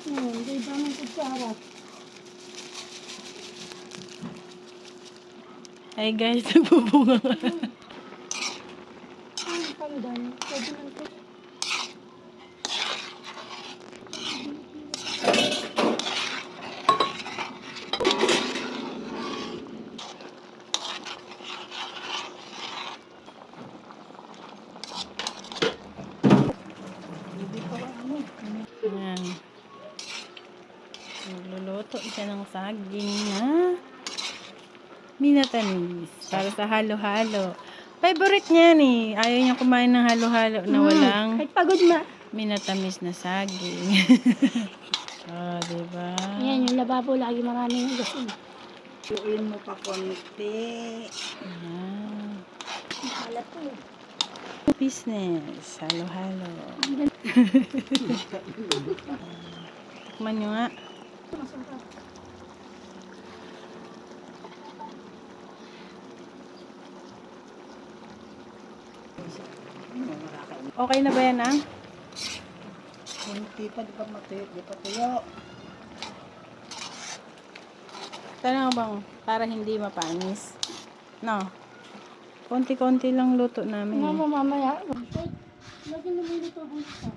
Hindi ba ng kutsara? Ay guys, nagbubunga nga. Ang pandan. Pwede lang ito. Ayan. Magluluto siya ng saging na minatamis para sa halo-halo. Favorite niya ni. Ayaw niya kumain ng halo-halo na walang Kahit pagod ma. minatamis na saging. Oh, diba? Ayan, yung lababo lagi maraming gasin. Luin mo pa konti. Ayan. Mahalat po. Business. Halo-halo. Tikman nyo nga. Masarap. Okay na ba yan, ah? Konti pa, di pa mati, di pa tuyo. Tanong bang para hindi mapanis? No. Konti-konti lang luto namin. Mama, mamaya. Lagi na may luto ang isa.